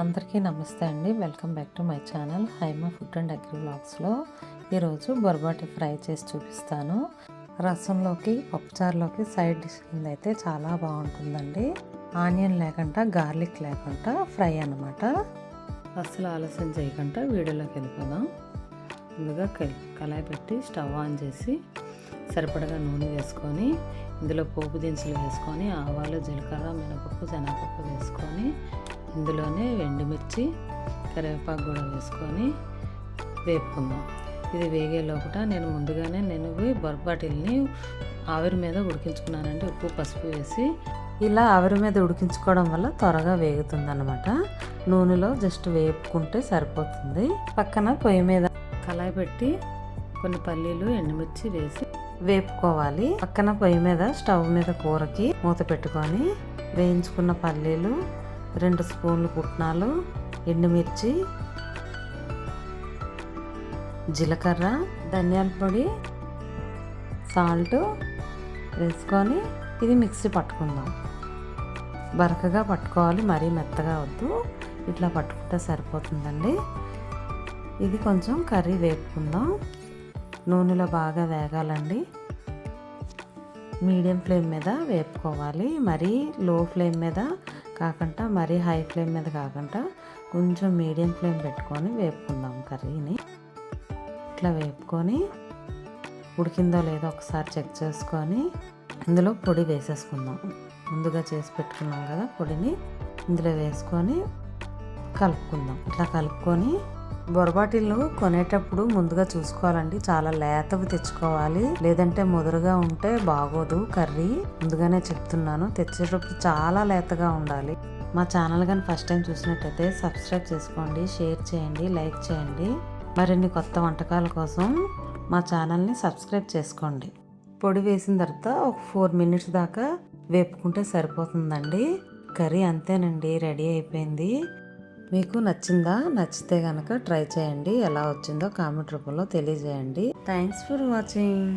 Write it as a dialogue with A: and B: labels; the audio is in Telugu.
A: అందరికీ నమస్తే అండి. Welcome back to my channel Haima food and agri వ్లాగ్స్లో ఈరోజు బొరబాటి ఫ్రై చేసి చూపిస్తాను. రసంలోకి పప్పుచారులోకి సైడ్ డిష్ కింద అయితే చాలా బాగుంటుందండి. ఆనియన్ లేకుండా గార్లిక్ లేకుండా ఫ్రై అన్నమాట. అసలు ఆలస్యం చేయకుండా వీడియోలోకి వెళ్ళిపోదాం. ముందుగా కళాయి పెట్టి స్టవ్ ఆన్ చేసి సరిపడగా నూనె వేసుకొని ఇందులో పోపు దినుసులు వేసుకొని ఆవాలు, జీలకర్ర, మినపప్పు, శనగపప్పు వేసుకొని ఇందులోనే ఎండుమిర్చి, కరివేపాకు కూడా వేసుకొని వేపుకుందాం. ఇది వేగే లోపల నేను ముందుగానే బొరబాటిల్ని ఆవిరి మీద ఉడికించుకున్నానండి. ఉప్పు, పసుపు వేసి ఇలా ఆవిరి మీద ఉడికించుకోవడం వల్ల త్వరగా వేగుతుందన్నమాట. నూనెలో జస్ట్ వేపుకుంటే సరిపోతుంది. పక్కన పొయ్యి మీద కళాయి పెట్టి కొన్ని పల్లీలు, ఎండుమిర్చి వేసి వేపుకోవాలి. పక్కన పొయ్యి మీద స్టవ్ మీద కూరకి మూత పెట్టుకొని వేయించుకున్న పల్లీలు, 2 స్పూన్లు పుట్నాలు, ఎండుమిర్చి, జీలకర్ర, ధనియాల పొడి, సాల్ట్ వేసుకొని ఇది మిక్సీ పట్టుకుందాం. బరకగా పట్టుకోవాలి, మరీ మెత్తగా వద్దు. ఇట్లా పట్టుకుంటే సరిపోతుందండి. ఇది కొంచెం కర్రీ వేపుకుందాం. నూనెలో బాగా వేగాలండి. మీడియం ఫ్లేమ్ మీద వేపుకోవాలి. మరీ లో ఫ్లేమ్ మీద కాకుండా మరీ హై ఫ్లేమ్ మీద కాకుండా కొంచెం మీడియం ఫ్లేమ్ పెట్టుకొని వేపుకుందాం కర్రీని. ఇట్లా వేపుకొని ఉడికిందో లేదో ఒకసారి చెక్ చేసుకొని ఇందులో పొడి వేసేసుకుందాం. ముందుగా చేసి పెట్టుకున్నాం కదా పొడిని ఇందులో వేసుకొని కలుపుకుందాం. ఇట్లా కలుపుకొని బొరబాటిల్ను కొనేటప్పుడు ముందుగా చూసుకోవాలండి. చాలా లేతవి తెచ్చుకోవాలి, లేదంటే ముదురుగా ఉంటే బాగోదు కర్రీ. ముందుగానే చెప్తున్నాను, తెచ్చేటప్పుడు చాలా లేతగా ఉండాలి. మా ఛానల్ కానీ ఫస్ట్ టైం చూసినట్టయితే సబ్స్క్రైబ్ చేసుకోండి, షేర్ చేయండి, లైక్ చేయండి. మరిన్ని కొత్త వంటకాల కోసం మా ఛానల్ని సబ్స్క్రైబ్ చేసుకోండి. పొడి వేసిన తర్వాత ఒక 4 మినిట్స్ దాకా వేపుకుంటే సరిపోతుందండి. కర్రీ అంతేనండి, రెడీ అయిపోయింది. మీకు నచ్చిందా? నచ్చితే కనుక ట్రై చేయండి. ఎలా వచ్చిందో కామెంట్ రూపంలో తెలియజేయండి. Thanks for watching.